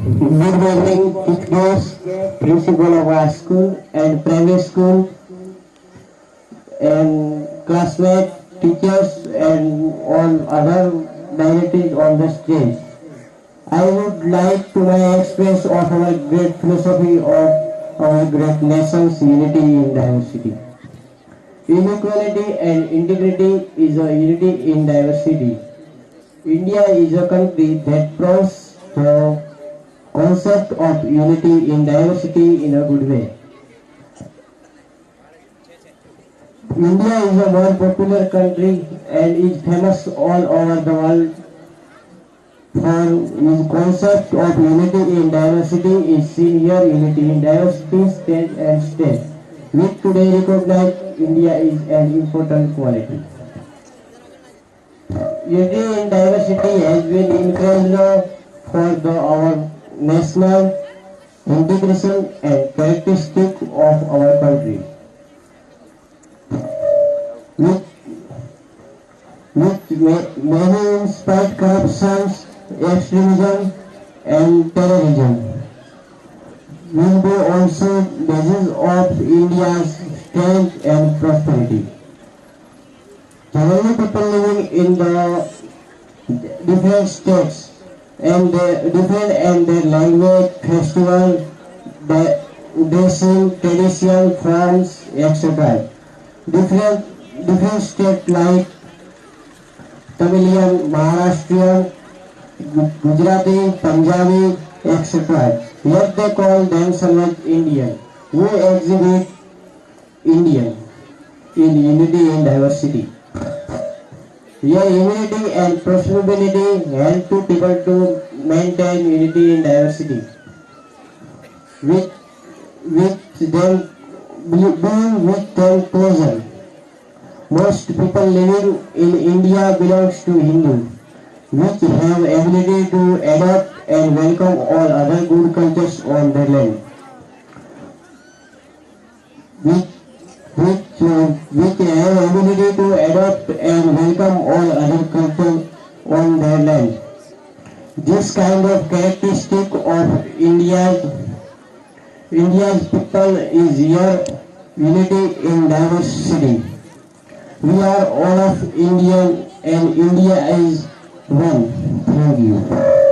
Good morning, teachers, principal of our school and private school, and classmates, teachers, and all other dignitaries on the stage. I would like to express of our great philosophy of our great nation's unity in diversity. Inequality and integrity is a unity in diversity. India is a country that promotes the concept of unity in diversity in a good way. India is a more popular country and is famous all over the world for its concept of unity in diversity is seen here unity in diversity, state and state. Which today recognize India is an important quality. Unity in diversity has been encouraged for our national integration and characteristic of our country, which, many inspired corruption, extremism, and terrorism, will be also basis of India's strength and prosperity. Generally, people living in the different states and different and their language, festival, dressing, tradition, forms, etc. Different states like Tamilian, Maharashtrian, Gujarati, Punjabi, etc. Yet they call themselves Indian, who exhibit Indian in unity and diversity. Here, unity and prosperity help to people to maintain unity and diversity, which them being with them closer. Most people living in India belongs to Hindu, which have ability to adopt and welcome all other good cultures on their land, which have ability to adopt and welcome all other cultures on their land. This kind of characteristic of India's people is here unity in diversity. We are all of Indian and India is one. Thank you.